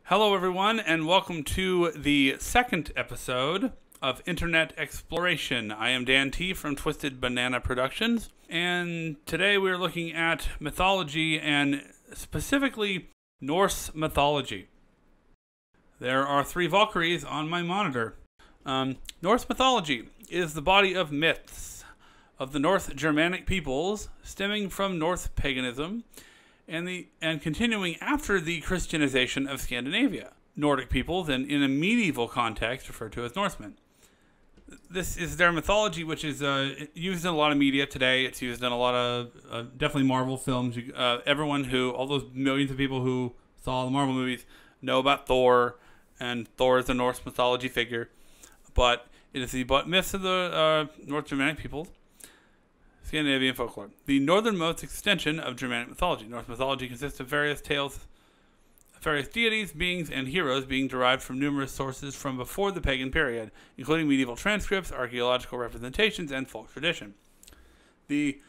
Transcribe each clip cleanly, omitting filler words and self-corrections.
Hello, everyone, and welcome to the second episode of Internet Exploration. I am Dan T. from Twisted Banana Productions, and today we're looking at mythology and specifically Norse mythology. There are 3 Valkyries on my monitor. Norse mythology is the body of myths of the North Germanic peoples stemming from Norse paganism and continuing after the Christianization of Scandinavia. Nordic peoples, and in a medieval context, referred to as Norsemen. This is their mythology, which is used in a lot of media today. It's used in a lot of, definitely Marvel films. All those millions of people who saw the Marvel movies know about Thor, and Thor is a Norse mythology figure. But it is the myths of the North Germanic peoples. Scandinavian folklore. The northernmost extension of Germanic mythology. Norse mythology consists of various tales, various deities, beings, and heroes being derived from numerous sources from before the pagan period, including medieval transcripts, archaeological representations, and folk tradition. The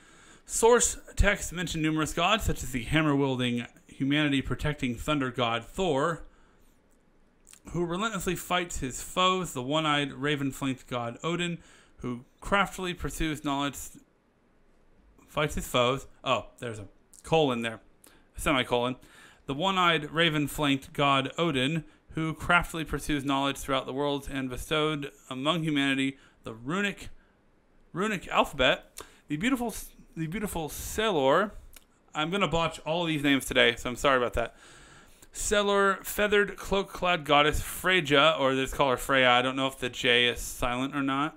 source texts mention numerous gods, such as the hammer-wielding, humanity-protecting thunder god Thor, who relentlessly fights his foes, the one-eyed, raven-flanked god Odin, who craftily pursues knowledge... Fights his foes. Oh, there's a colon there. A semicolon. The one-eyed, raven-flanked god Odin, who craftily pursues knowledge throughout the worlds and bestowed among humanity the runic alphabet. The beautiful Selor. I'm going to botch all of these names today, so I'm sorry about that. Selor, feathered, cloak-clad goddess Freya, or they just call her Freya. I don't know if the J is silent or not.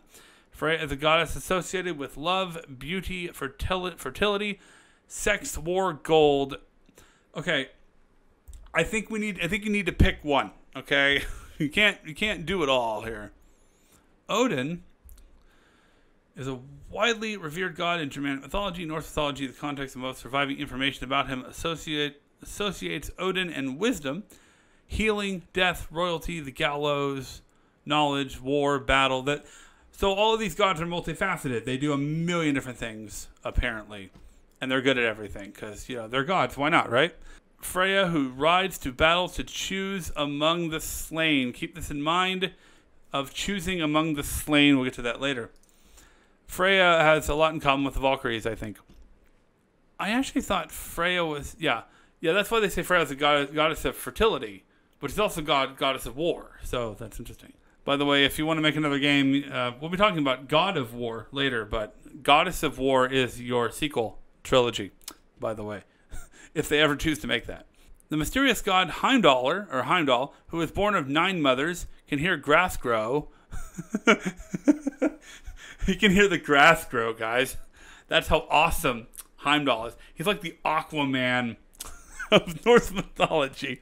Freya is a goddess associated with love, beauty, fertility, sex, war, gold. Okay, I think you need to pick one. Okay, you can't do it all here. Odin is a widely revered god in Germanic mythology. Norse mythology, the context of most surviving information about him associates Odin and wisdom, healing, death, royalty, the gallows, knowledge, war, battle. So all of these gods are multifaceted. They do a million different things, apparently. And they're good at everything, because, they're gods. Why not, right? Freya, who rides to battle to choose among the slain. Keep this in mind of choosing among the slain. We'll get to that later. Freya has a lot in common with the Valkyries, I think. I actually thought Freya was... Yeah, that's why they say Freya is a goddess of fertility, but she's also goddess of war. So that's interesting. By the way, if you want to make another game, we'll be talking about God of War later, but Goddess of War is your sequel trilogy, by the way, if they ever choose to make that. The mysterious god Heimdall, who is born of 9 mothers, can hear grass grow. He can hear the grass grow, guys. That's how awesome Heimdall is. He's like the Aquaman of Norse mythology.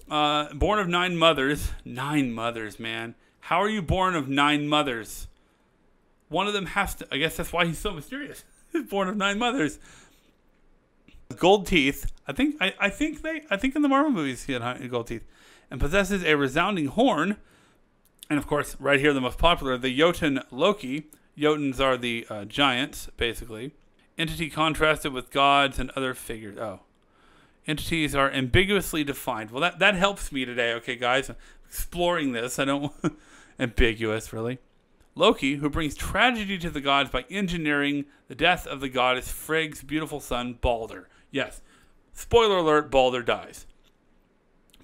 Born of 9 mothers. 9 mothers, man. How are you born of 9 mothers? One of them has to... I guess that's why he's so mysterious. He's born of 9 mothers. Gold teeth. I think in the Marvel movies he had gold teeth. And possesses a resounding horn. And of course, right here, the most popular, the Jotun Loki. Jotuns are the giants, basically. Entity contrasted with gods and other figures. Oh. Entities are ambiguously defined. Well, that helps me today, okay, guys? I'm exploring this. I don't... ambiguous, really. Loki, who brings tragedy to the gods by engineering the death of the goddess Freya's beautiful son, Balder. Yes. Spoiler alert, Balder dies.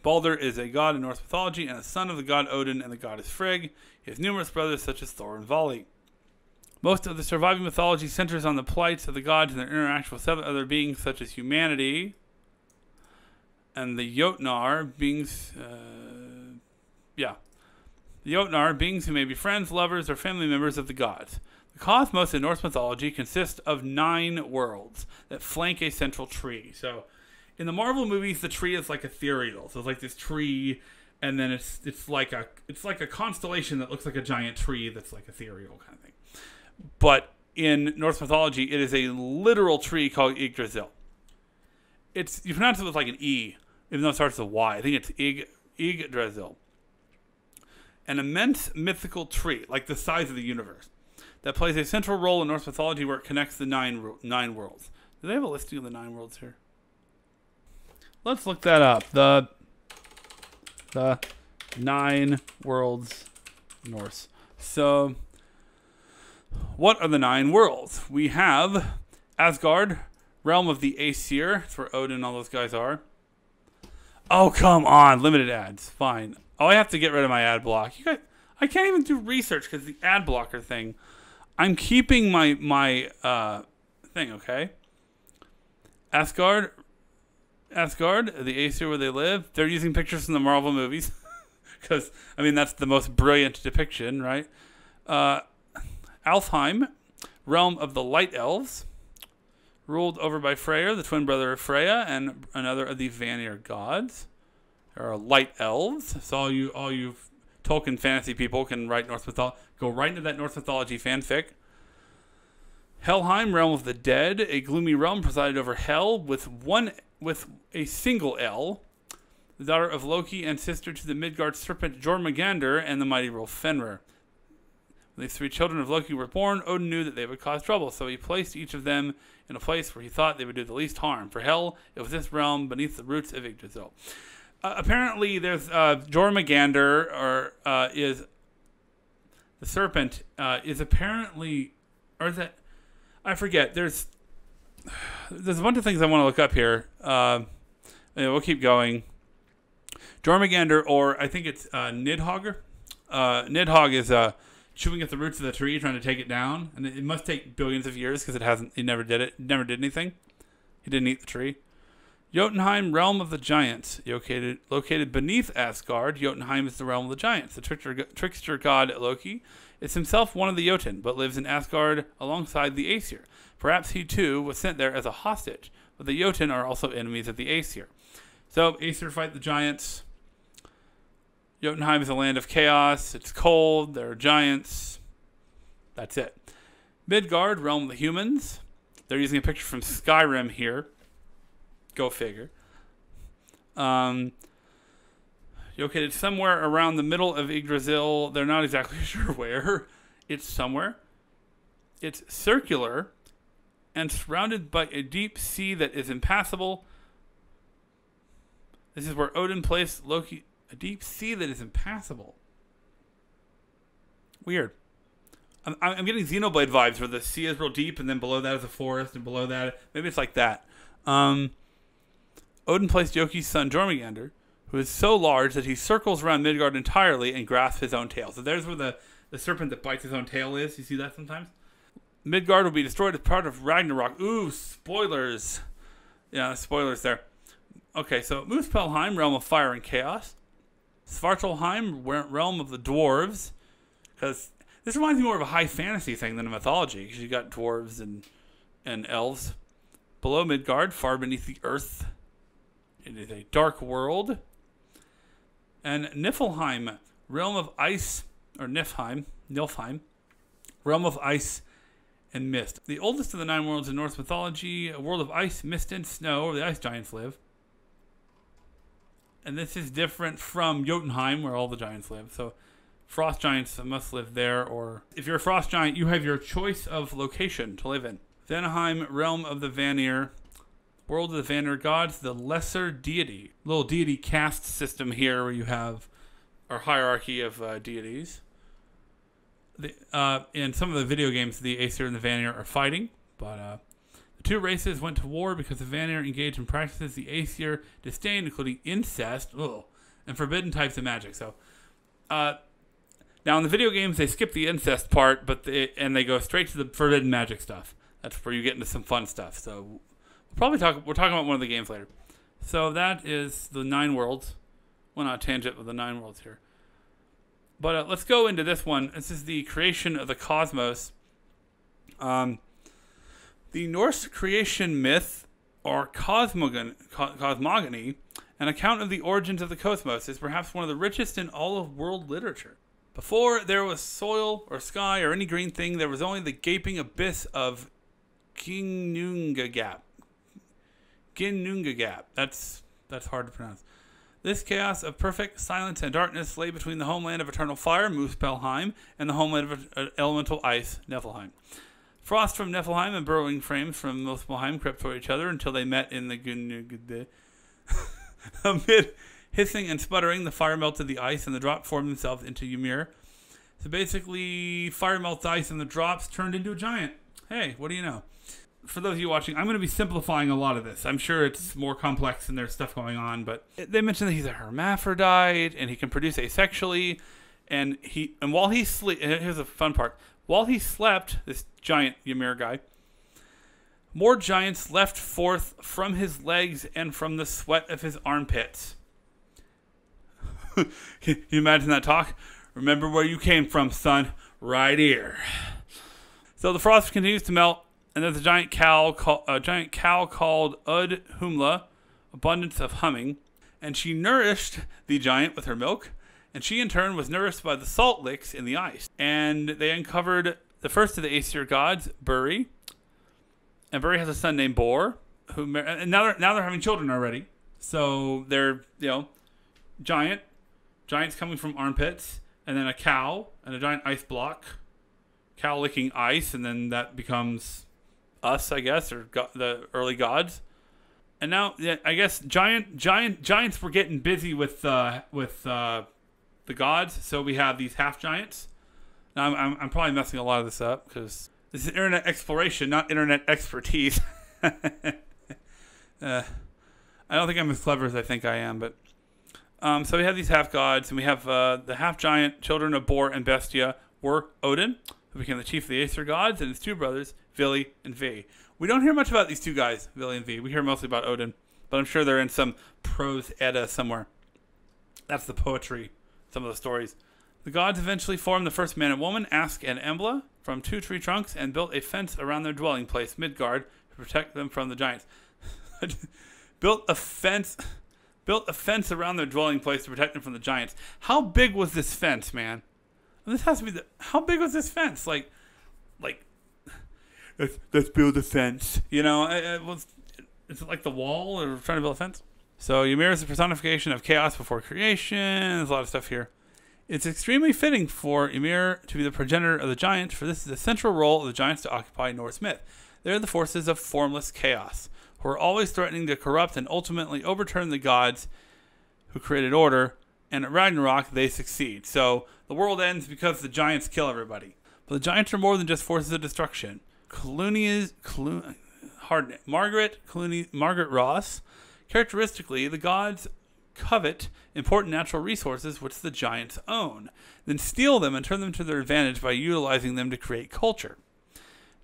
Balder is a god in Norse mythology and a son of the god Odin and the goddess Frigg. He has numerous brothers such as Thor and Vali. Most of the surviving mythology centers on the plights of the gods and their interaction with 7 other beings such as humanity... And the Jotnar, beings, the Jotnar, beings who may be friends, lovers, or family members of the gods. The cosmos in Norse mythology consists of 9 worlds that flank a central tree. So, in the Marvel movies, the tree is like ethereal. So it's like this tree, and then it's like a constellation that looks like a giant tree that's like ethereal kind of thing. But in Norse mythology, it is a literal tree called Yggdrasil. You pronounce it with like an E, even though it starts with a Y. I think it's Yggdrasil. An immense mythical tree, like the size of the universe, that plays a central role in Norse mythology where it connects the nine worlds. Do they have a listing of the 9 worlds here? let's look that up. The 9 worlds Norse. So, what are the 9 worlds? We have Asgard, realm of the Aesir. That's where Odin and all those guys are. Oh, come on. Limited ads. Fine. Oh, I have to get rid of my ad block. You guys, I can't even do research because the ad blocker thing. I'm keeping my thing, okay? Asgard, the Aesir where they live. They're using pictures from the Marvel movies. Because, I mean, that's the most brilliant depiction, right? Alpheim, realm of the Light Elves, ruled over by Freya, the twin brother of Freya, and another of the Vanir gods. There are Light Elves. So all you Tolkien fantasy people can write Norse mythology. Go right into that Norse mythology fanfic. Helheim, realm of the dead, a gloomy realm presided over Hel with a single L, the daughter of Loki and sister to the Midgard serpent Jormungandr and the mighty wolf Fenrir. When these 3 children of Loki were born, Odin knew that they would cause trouble, so he placed each of them in a place where he thought they would do the least harm. For Hel, it was this realm beneath the roots of Yggdrasil. Apparently, there's Jormungandr, or is the serpent, is apparently, or is that, I forget. There's a bunch of things I want to look up here. We'll keep going. Jormungandr, or I think it's Nidhogg. Nidhogg is chewing at the roots of the tree, trying to take it down, and it must take billions of years because he never did it. Never did anything. He didn't eat the tree. Jotunheim, realm of the giants, located beneath Asgard. Jotunheim is the realm of the giants. The trickster god Loki is himself one of the Jotun, but lives in Asgard alongside the Aesir. Perhaps he too was sent there as a hostage, but the Jotun are also enemies of the Aesir. So Aesir fight the giants. Jotunheim is a land of chaos. It's cold. There are giants. That's it. Midgard, realm of the humans. They're using a picture from Skyrim here. Go figure. Located somewhere around the middle of Yggdrasil. They're not exactly sure where. It's somewhere. It's circular and surrounded by a deep sea that is impassable. This is where Odin placed Loki. A deep sea that is impassable. Weird. I'm getting Xenoblade vibes where the sea is real deep and then below that is a forest and below that, maybe it's like that. Odin placed Loki's son Jormungandr, who is so large that he circles around Midgard entirely and grasps his own tail. So there's where the serpent that bites his own tail is. You see that sometimes? Midgard will be destroyed as part of Ragnarok. Ooh, spoilers. Yeah, spoilers there. Okay, so Muspelheim, realm of fire and chaos. Svartalheim, realm of the dwarves. Because this reminds me more of a high fantasy thing than a mythology, because you got dwarves and elves. Below Midgard, far beneath the earth, it is a dark world. And Niflheim, realm of ice, or Niflheim, realm of ice and mist. The oldest of the 9 worlds in Norse mythology, a world of ice, mist, and snow, where the ice giants live. And this is different from Jotunheim, where all the giants live. So frost giants must live there, or if you're a frost giant, you have your choice of location to live in. Vanaheim, realm of the Vanir, world of the Vanir gods, the lesser deity. Little deity caste system here where you have our hierarchy of deities. In some of the video games, the Aesir and the Vanir are fighting, but the 2 races went to war because the Vanir engaged in practices the Aesir disdained, including incest, and forbidden types of magic. So, now in the video games, they skip the incest part, and they go straight to the forbidden magic stuff. That's where you get into some fun stuff. So, we're talking about one of the games later. So that is the 9 worlds. Well, not a tangent with the 9 worlds here. But let's go into this one. This is the creation of the cosmos. The Norse creation myth, or cosmogony, an account of the origins of the cosmos, is perhaps one of the richest in all of world literature. Before there was soil or sky or any green thing, there was only the gaping abyss of Ginnungagap. That's hard to pronounce. This chaos of perfect silence and darkness lay between the homeland of eternal fire, Muspelheim, and the homeland of elemental ice, Niflheim. Frost from Niflheim and burrowing frames from Muspelheim crept toward each other until they met in the Ginnungagap. Amid hissing and sputtering, the fire melted the ice, and the drops formed themselves into Ymir. So basically, fire melts ice, and the drops turned into a giant. Hey, what do you know? For those of you watching, I'm going to be simplifying a lot of this. I'm sure it's more complex and there's stuff going on, but they mentioned that he's a hermaphrodite, and he can produce asexually, and while he slept, here's the fun part, while he slept, this giant Ymir guy, more giants left forth from his legs and from the sweat of his armpits. Can you imagine that talk? Remember where you came from, son. Right here. So the frost continues to melt, and there's a giant cow called Udhumla, abundance of humming, and she nourished the giant with her milk, and she in turn was nourished by the salt licks in the ice. And they uncovered the first of the Aesir gods, Buri, and Buri has a son named Bor, and now they're having children already. So they're giants coming from armpits, and then a cow and a giant ice block, cow licking ice, and then that becomes us, I guess, or the early gods. And now, I guess giants were getting busy with the gods, so we have these half giants. Now I'm probably messing a lot of this up because this is internet exploration, not internet expertise. I don't think I'm as clever as I think I am, but so we have these half gods, and we have the half giant children of Bor and Bestia were Odin, who became the chief of the Aesir gods, and his two brothers, Vili and Ve. We don't hear much about these two guys, Vili and Ve. We hear mostly about Odin, but I'm sure they're in some prose Edda somewhere. That's the poetry, some of the stories. The gods eventually formed the first man and woman, Ask and Embla, from two tree trunks, and built a fence around their dwelling place, Midgard, to protect them from the giants. built a fence around their dwelling place to protect them from the giants. How big was this fence, man? This has to be how big was this fence? Like, let's build a fence. Is it like the wall, or trying to build a fence? So Ymir is the personification of chaos before creation. There's a lot of stuff here. It's extremely fitting for Ymir to be the progenitor of the giants, for this is the central role of the giants to occupy in Norse myth. They're the forces of formless chaos, who are always threatening to corrupt and ultimately overturn the gods who created order, and at Ragnarok they succeed. So the world ends because the giants kill everybody. But the giants are more than just forces of destruction. Margaret Ross. Characteristically, the gods covet important natural resources which the giants own, then steal them and turn them to their advantage by utilizing them to create culture.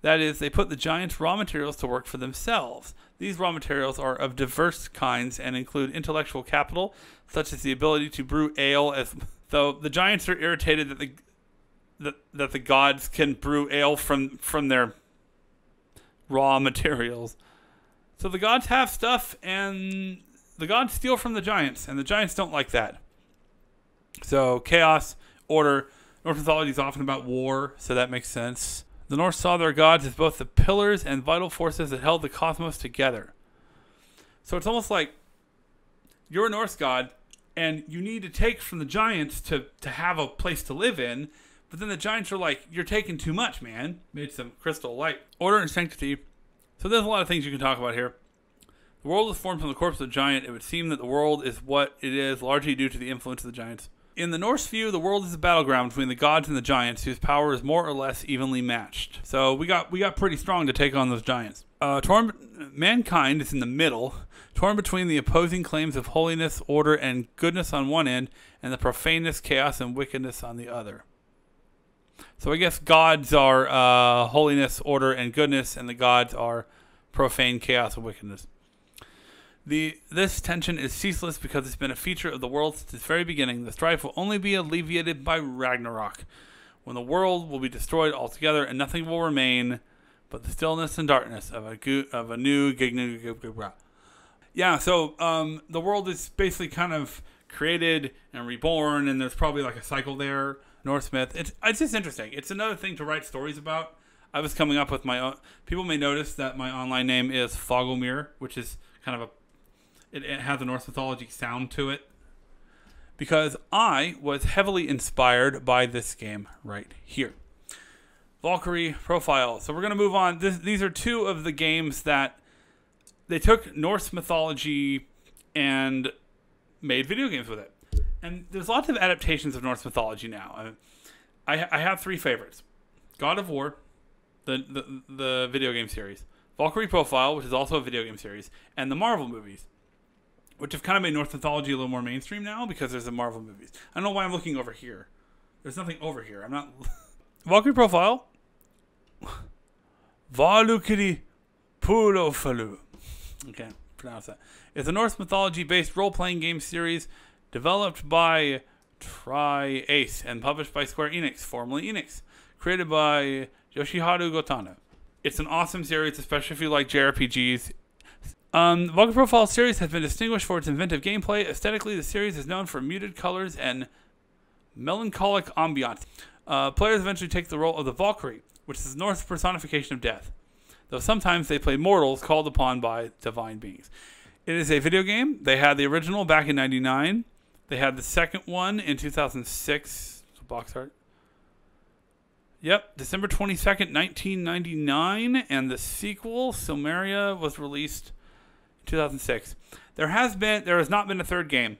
That is, they put the giants' raw materials to work for themselves. These raw materials are of diverse kinds and include intellectual capital, such as the ability to brew ale, as though the giants are irritated that the gods can brew ale from their raw materials. So the gods have stuff, and the gods steal from the giants, and the giants don't like that. So chaos, order. Norse mythology is often about war, so that makes sense. The Norse saw their gods as both the pillars and vital forces that held the cosmos together. So it's almost like you're a Norse god, and you need to take from the giants to have a place to live in, but then the giants are like, you're taking too much, man. Made some crystal light. Order and sanctity. So there's a lot of things you can talk about here. The world was formed from the corpse of the giant. It would seem that the world is what it is, largely due to the influence of the giants. In the Norse view, the world is a battleground between the gods and the giants, whose power is more or less evenly matched. So we got pretty strong to take on those giants. Mankind is in the middle, torn between the opposing claims of holiness, order, and goodness on one end, and the profaneness, chaos, and wickedness on the other. So I guess gods are holiness, order, and goodness, and the gods are profane, chaos, and wickedness. This tension is ceaseless because it's been a feature of the world since its very beginning. The strife will only be alleviated by Ragnarok, when the world will be destroyed altogether and nothing will remain but the stillness and darkness of a new Ginnungagap. Yeah, so the world is basically kind of created and reborn, and there's probably like a cycle there. Norse myth. It's just interesting. It's another thing to write stories about. I was coming up with my own. People may notice that my online name is Fogomir, which is kind of it has a Norse mythology sound to it, because I was heavily inspired by this game right here. Valkyrie profile. So we're going to move on. These are two of the games that they took Norse mythology and made video games with it. And there's lots of adaptations of Norse mythology now. I have three favorites: God of War, the video game series, Valkyrie Profile, which is also a video game series, and the Marvel movies, which have kind of made Norse mythology a little more mainstream now because there's the Marvel movies. I don't know why I'm looking over here. There's nothing over here. I'm not... Valkyrie Profile. Valkyrie Pulofalu. I can't pronounce that. It's a Norse mythology-based role-playing game series developed by Tri-Ace and published by Square Enix, formerly Enix. Created by Yoshiharu Gotana. It's an awesome series, especially if you like JRPGs. Valkyrie Profile series has been distinguished for its inventive gameplay. Aesthetically, the series is known for muted colors and melancholic ambiance. Players eventually take the role of the Valkyrie, which is the Norse personification of death, though sometimes they play mortals called upon by divine beings. It is a video game. They had the original back in '99. They had the second one in 2006. It's a box art. Yep, December 22nd, 1999, and the sequel, Silmeria, was released in 2006. There has not been a third game,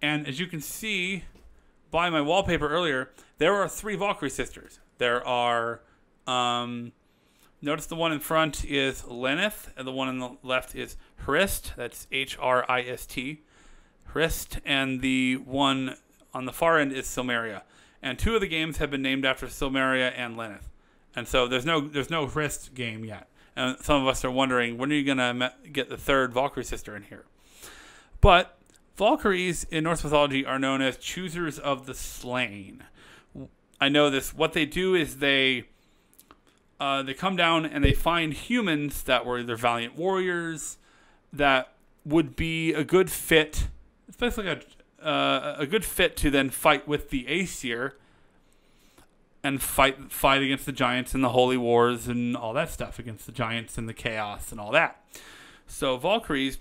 and as you can see by my wallpaper earlier, there are 3 Valkyrie sisters. There are, notice the one in front is Lenneth, and the one on the left is Hrist. That's Hrist. Hrist, and the one on the far end is Silmeria. And 2 of the games have been named after Silmeria and Lenneth. And so there's no Hrist game yet. And some of us are wondering, when are you going to get the third Valkyrie sister in here? But Valkyries in Norse mythology are known as choosers of the slain. I know this. What they do is they come down and they find humans that were either valiant warriors that would be a good fit. It's basically a good fit to then fight with the Aesir and fight against the giants and the holy wars and all that stuff, against the giants and the chaos and all that. So Valkyries,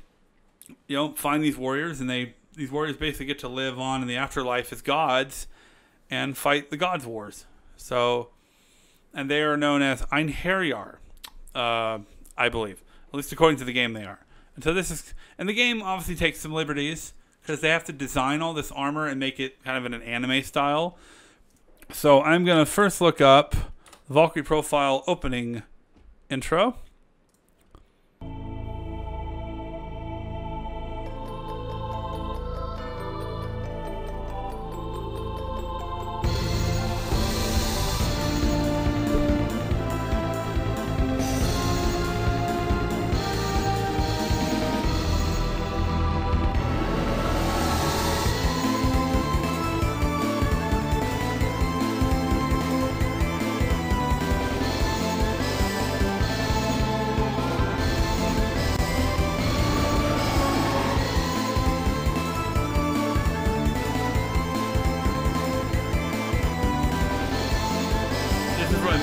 find these warriors, and these warriors basically get to live on in the afterlife as gods and fight the gods' wars. So, and they are known as Einherjar, I believe, at least according to the game they are. And so and the game obviously takes some liberties, because they have to design all this armor and make it kind of in an anime style. So I'm going to first look up Valkyrie Profile opening intro.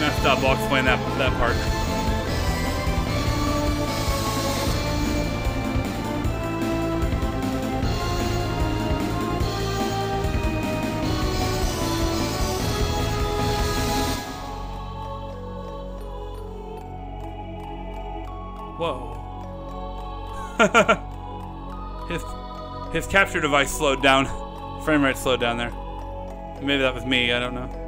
Messed up. I'll explain that part. Whoa. his capture device slowed down. Frame rate slowed down there. Maybe that was me. I don't know.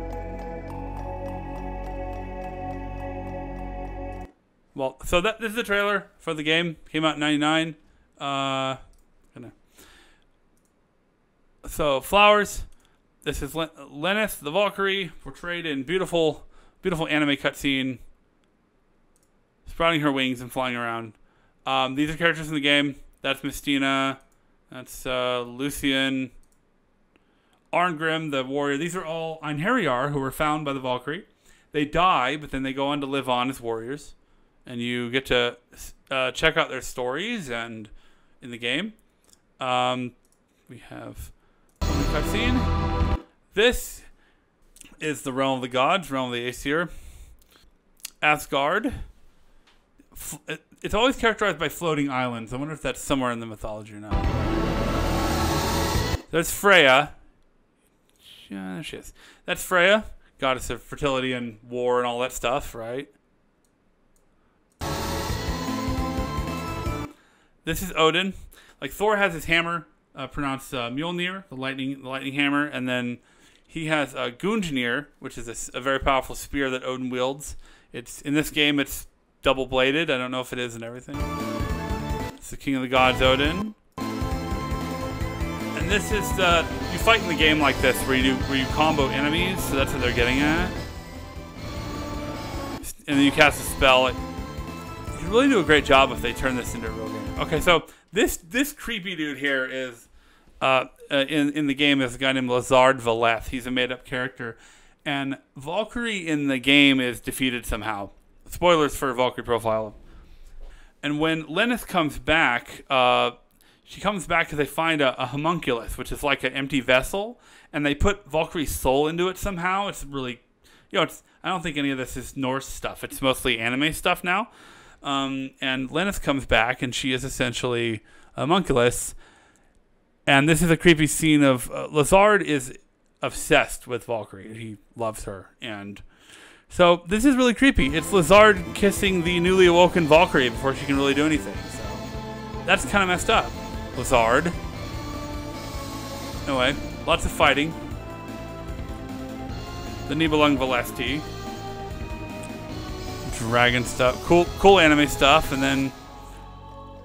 Well, so this is the trailer for the game. Came out in '99. So flowers. This is Lenneth, the Valkyrie, portrayed in beautiful anime cutscene, sprouting her wings and flying around. These are characters in the game. That's Mistina. That's Lucian. Arngrim, the warrior. These are all Einherjar, who were found by the Valkyrie. They die, but then they go on to live on as warriors. And you get to check out their stories and in the game. We have a cutscene. This is the realm of the gods, realm of the Aesir. Asgard. It's always characterized by floating islands. I wonder if that's somewhere in the mythology or not. There's Freya. Yeah, there she is. That's Freya, goddess of fertility and war and all that stuff, right? This is Odin. Like, Thor has his hammer. pronounced Mjolnir, the lightning hammer, and then he has Gungnir, which is a very powerful spear that Odin wields. It's in this game, it's double-bladed. I don't know if it is in everything. It's the King of the Gods, Odin. And this is you fight in the game like this, where you combo enemies. So that's what they're getting at. And then you cast a spell. You can really do a great job if they turn this into a real game. Okay, so this creepy dude here is in the game is a guy named Lazard Valeth. He's a made-up character, and Valkyrie in the game is defeated somehow. Spoilers for Valkyrie profile. And when Lenneth comes back, she comes back because they find a homunculus, which is like an empty vessel, and they put Valkyrie's soul into it somehow. It's really, I don't think any of this is Norse stuff. It's mostly anime stuff now. And Lenneth comes back, and she is essentially a homunculus. And this is a creepy scene of Lazard is obsessed with Valkyrie. He loves her. And so this is really creepy. It's Lazard kissing the newly awoken Valkyrie before she can really do anything. So that's kind of messed up. Lazard. Anyway, lots of fighting. The Nibelung Valesti. Dragon stuff. Cool anime stuff. And then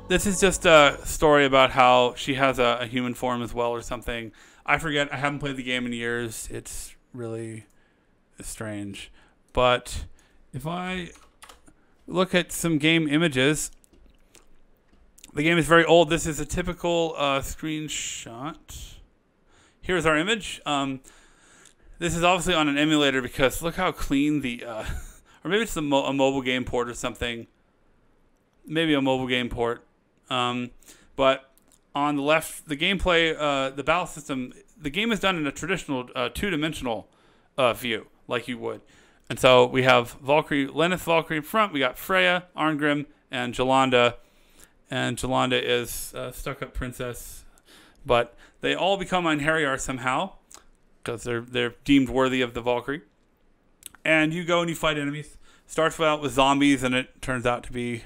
this is just a story about how she has a human form as well or something. I forget. I haven't played the game in years. It's really strange. But if I look at some game images, the game is very old. This is a typical screenshot. Here's our image. This is obviously on an emulator because look how clean the... or maybe it's a mobile game port or something. Maybe a mobile game port. But on the left, the gameplay, the battle system, the game is done in a traditional two-dimensional view, like you would. And so we have Valkyrie, Lenneth Valkyrie in front. We got Freya, Arngrim, and Jolanda. And Jolanda is a stuck-up princess. But they all become Einherjar somehow because they're deemed worthy of the Valkyrie. And you go and you fight enemies. Starts out with zombies, and it turns out to be...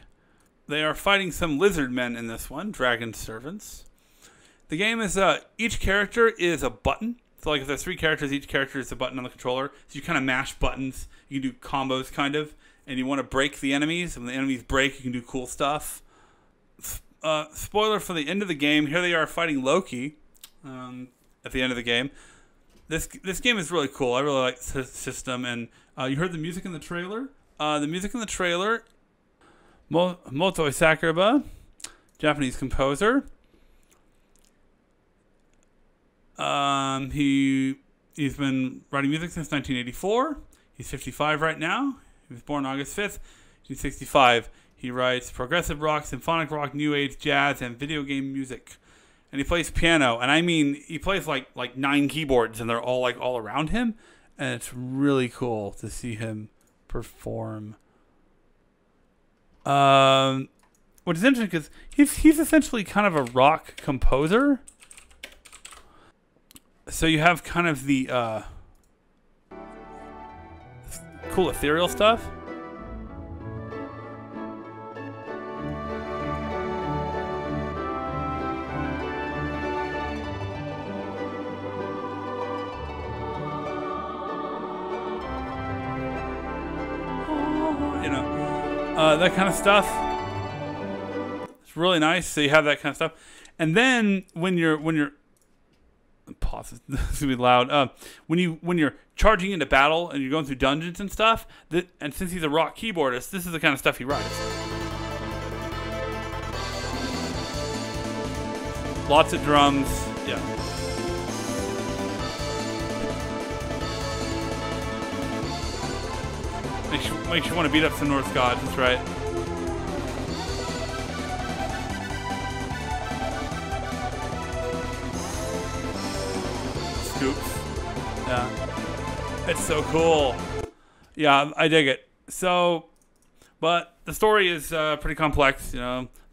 They are fighting some lizard men in this one, dragon servants. The game is, each character is a button. So like if there's 3 characters, each character is a button on the controller. So you kind of mash buttons. You can do combos kind of. And you want to break the enemies. And when the enemies break, you can do cool stuff. Spoiler for the end of the game. Here they are fighting Loki at the end of the game. This game is really cool. I really like the system. And you heard the music in the trailer. The music in the trailer... Motoi Sakuraba, Japanese composer. He's been writing music since 1984. He's 55 right now. He was born August 5th. He's 65. He writes progressive rock, symphonic rock, new age, jazz, and video game music. And he plays piano. And I mean, he plays like 9 keyboards, and they're all all around him. And it's really cool to see him perform. Which is interesting because he's essentially kind of a rock composer. So you have kind of the cool ethereal stuff. That kind of stuff. It's really nice. So you have that kind of stuff, and then when you're pause. This is gonna be loud. When you're charging into battle and you're going through dungeons and stuff, and since he's a rock keyboardist, this is the kind of stuff he writes. Lots of drums. Yeah. Makes you want to beat up some Norse gods, that's right. Scoops. Yeah. It's so cool. Yeah, I dig it. So, but the story is pretty complex,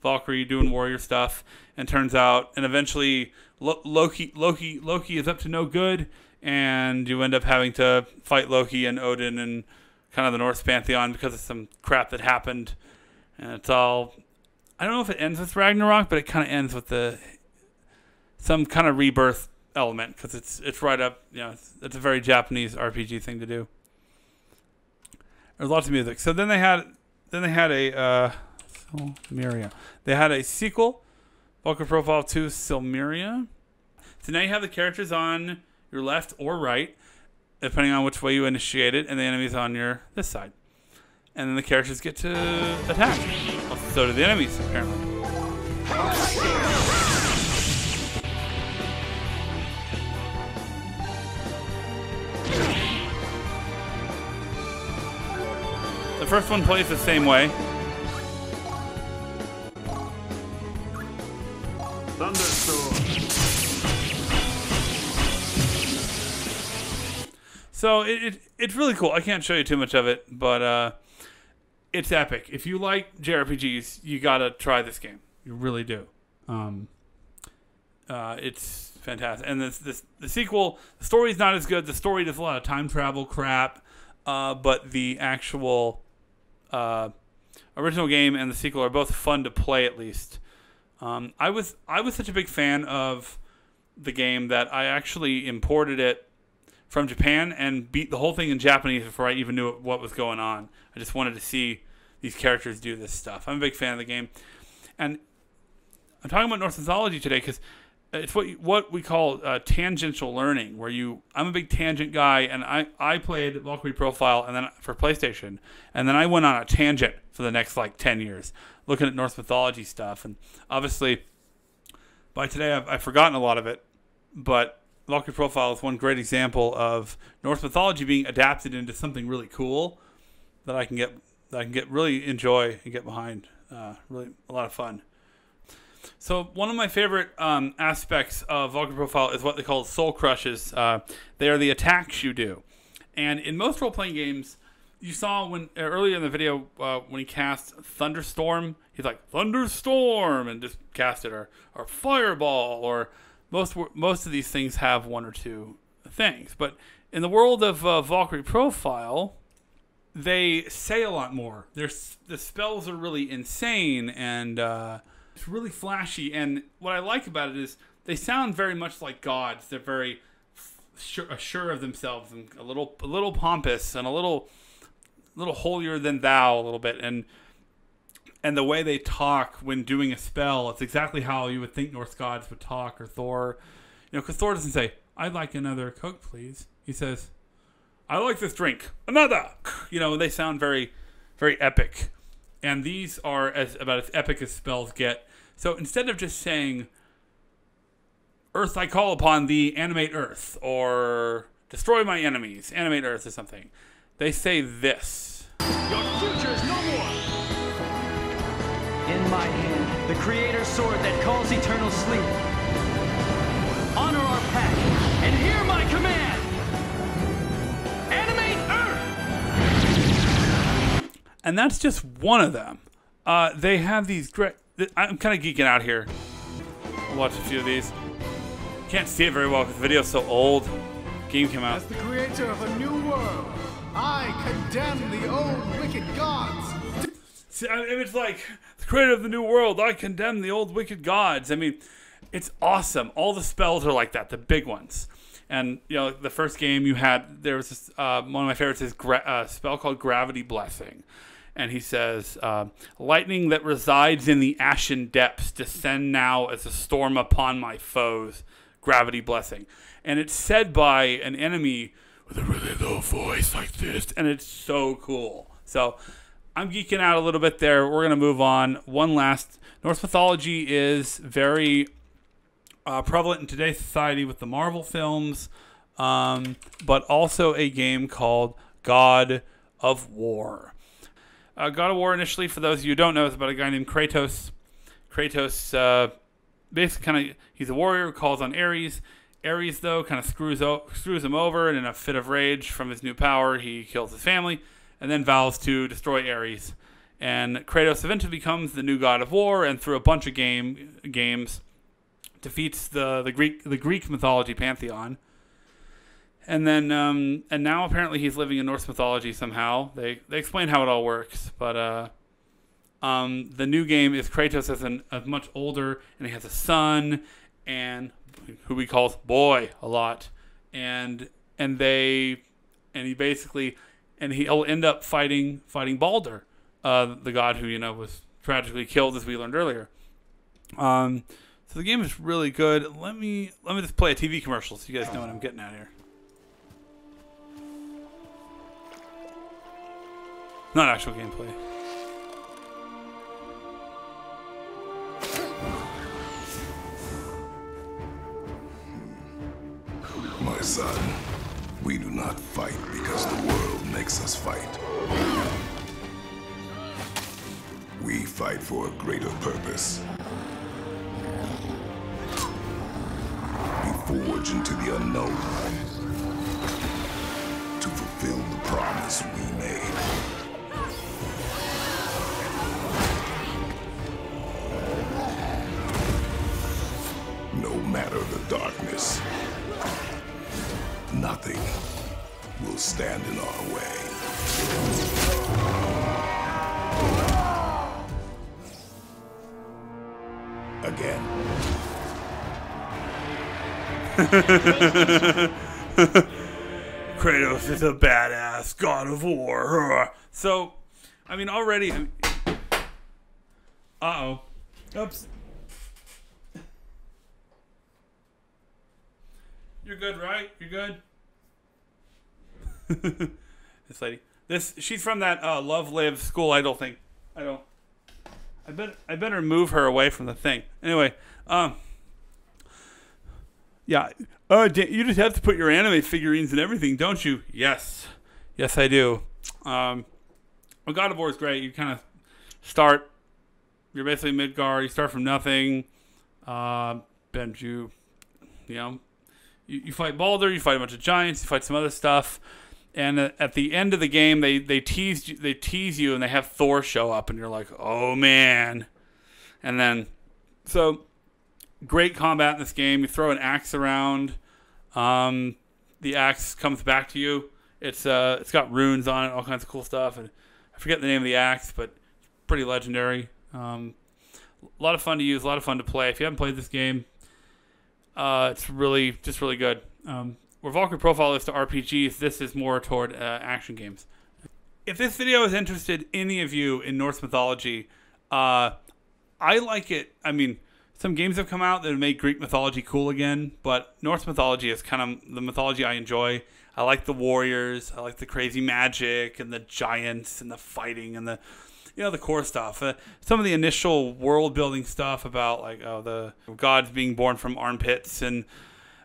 Valkyrie doing warrior stuff, and turns out, and eventually Loki is up to no good, and you end up having to fight Loki and Odin and kind of the Norse pantheon because of some crap that happened. And it's all, I don't know if it ends with Ragnarok, but it kind of ends with the some kind of rebirth element, because it's right up, it's a very Japanese RPG thing to do. There's lots of music. So then they had a Silmeria. They had a sequel, Valkyrie Profile 2 Silmeria. So now you have the characters on your left or right, depending on which way you initiate it, and the enemies on this side. And then the characters get to attack. Well, so do the enemies, apparently. The first one plays the same way. Thunderstorm. So it's really cool. I can't show you too much of it, but it's epic. If you like JRPGs, you gotta try this game. You really do. It's fantastic. And the sequel, the story's not as good. The story does a lot of time travel crap, but the actual original game and the sequel are both fun to play, at least. I was such a big fan of the game that I actually imported it from Japan and beat the whole thing in Japanese before I even knew what was going on. I just wanted to see these characters do this stuff. I'm a big fan of the game. And I'm talking about Norse Mythology today because it's what we call tangential learning, where I'm a big tangent guy, and I played Valkyrie Profile and then for PlayStation, and then I went on a tangent for the next 10 years looking at Norse Mythology stuff. And obviously by today I've forgotten a lot of it, but Valkyrie Profile is one great example of Norse mythology being adapted into something really cool that I can really enjoy and get behind. Really a lot of fun. So one of my favorite aspects of Valkyrie Profile is what they call soul crushes. They are the attacks you do, and in most role-playing games, you saw earlier in the video when he cast Thunderstorm, he's like Thunderstorm and just cast it, or Fireball, or most of these things have one or two things. But in the world of Valkyrie Profile, they say a lot more. The spells are really insane, and it's really flashy. And what I like about it is they sound very much like gods. They're very sure of themselves, and a little pompous, and a little holier than thou a little bit. And the way they talk when doing a spell, it's exactly how you would think Norse gods would talk, or Thor. Because Thor doesn't say, "I'd like another Coke, please." He says, "I like this drink. Another." They sound very, very epic. And these are about as epic as spells get. So instead of just saying, "Earth, I call upon thee, animate Earth," or "Destroy my enemies, animate Earth," or something, they say this. Your future is no more. In my hand, the Creator's sword that calls eternal sleep. Honor our pact, and hear my command! Animate Earth! And that's just one of them. They have these great... I'm kind of geeking out here. I'll watch a few of these. Can't see it very well because the video's so old. The game came out. As the creator of a new world, I condemn the old wicked gods. See, it's like, the creator of the new world, I condemn the old wicked gods. I mean, it's awesome. All the spells are like that, the big ones. And, the first game there was this, one of my favorites is a spell called Gravity Blessing. And he says, lightning that resides in the ashen depths, descend now as a storm upon my foes. Gravity Blessing. And it's said by an enemy with a really low voice like this. And it's so cool. So I'm geeking out a little bit there. We're going to move on. One last. Norse mythology is very prevalent in today's society with the Marvel films, but also a game called God of War. God of War, initially, for those of you who don't know, is about a guy named Kratos. Kratos, basically, he's a warrior who calls on Ares. Ares, though, kind of screws him over, and in a fit of rage from his new power, he kills his family, and then vows to destroy Ares. And Kratos eventually becomes the new god of war, and through a bunch of games, defeats the Greek mythology pantheon. And then and now apparently he's living in Norse mythology somehow. They explain how it all works, but the new game is Kratos as much older, and he has a son, and who he calls boy a lot, and he'll end up fighting Balder, the god who was tragically killed, as we learned earlier. So the game is really good. Let me just play a TV commercial so you guys know what I'm getting at here. Not actual gameplay. My son, we do not fight because the world makes us fight. We fight for a greater purpose. We forge into the unknown to fulfill the promise we made. No matter the darkness, nothing will stand in our way. Again. Kratos is a badass god of war. So, I mean, already... Uh-oh. Oops. You're good, right? You're good? This lady. She's from that Love Live school idol thing. I better move her away from the thing. Anyway, yeah. You just have to put your anime figurines and everything, don't you? Yes. Yes, I do. Well, God of War is great. You kind of start, you're basically Midgard. You start from nothing. Then you fight Balder, you fight a bunch of giants, you fight some other stuff, and at the end of the game, they tease you, and they have Thor show up, and you're like, oh man. And then, so great combat in this game. You throw an axe around, the axe comes back to you. It's got runes on it, all kinds of cool stuff, and I forget the name of the axe, but it's pretty legendary. A lot of fun to use, a lot of fun to play. If you haven't played this game, it's really good. Where Valkyrie Profile is to RPGs, this is more toward action games. If this video has interested any of you in Norse mythology, I like it. I mean, some games have come out that have made Greek mythology cool again, but Norse mythology is kind of the mythology I enjoy. I like the warriors. I like the crazy magic and the giants and the fighting and the core stuff. Some of the initial world-building stuff about, like, the gods being born from armpits. And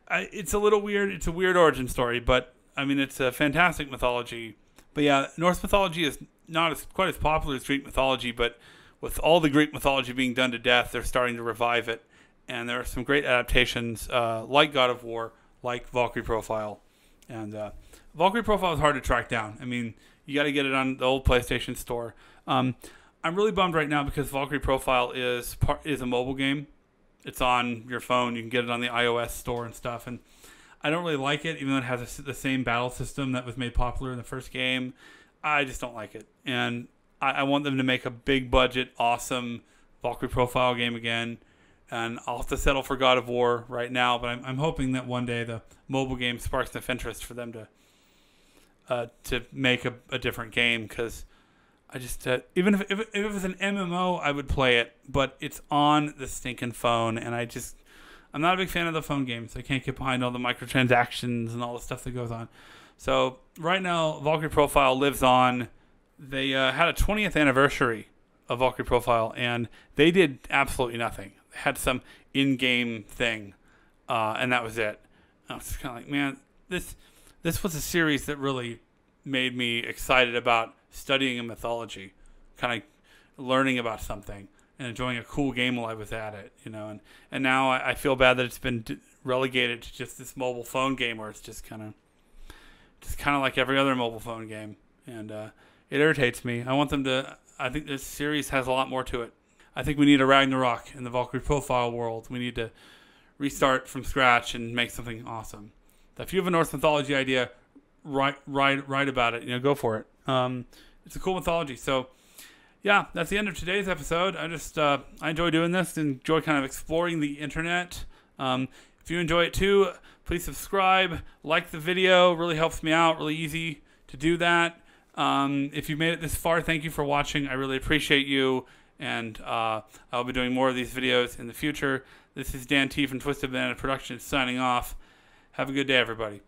it's a little weird. It's a weird origin story, but, I mean, it's a fantastic mythology. But, yeah, Norse mythology is not quite as popular as Greek mythology, but with all the Greek mythology being done to death, they're starting to revive it. And there are some great adaptations, like God of War, like Valkyrie Profile. And Valkyrie Profile is hard to track down. I mean, you got to get it on the old PlayStation Store. I'm really bummed right now because Valkyrie Profile is a mobile game. It's on your phone. You can get it on the iOS store and stuff. And I don't really like it, even though it has the same battle system that was made popular in the first game. I just don't like it. And I want them to make a big budget, awesome Valkyrie Profile game again. And I'll have to settle for God of War right now. But I'm hoping that one day the mobile game sparks enough interest for them to make a different game, because I just even if it was an MMO, I would play it, but it's on the stinking phone, and I'm not a big fan of the phone games. I can't get behind all the microtransactions and all the stuff that goes on. So right now, Valkyrie Profile lives on. They had a 20th anniversary of Valkyrie Profile, and they did absolutely nothing. They had some in-game thing, and that was it. I was kind of like, man, this was a series that really made me excited about studying a mythology, kind of learning about something and enjoying a cool game while I was at it, and now I feel bad that it's been relegated to just this mobile phone game where it's just kind of like every other mobile phone game, and it irritates me. I think this series has a lot more to it. I think we need a Ragnarok in the Valkyrie Profile world. We need to restart from scratch and make something awesome. If you have a Norse mythology idea, write about it. Go for it. It's a cool mythology. So, yeah, that's the end of today's episode. I enjoy doing this, enjoy kind of exploring the internet. If you enjoy it too, please subscribe, like the video. Really helps me out. Really easy to do that. If you made it this far, thank you for watching. I really appreciate you, and I'll be doing more of these videos in the future. This is Dan T from Twisted Banana Productions signing off. Have a good day, everybody.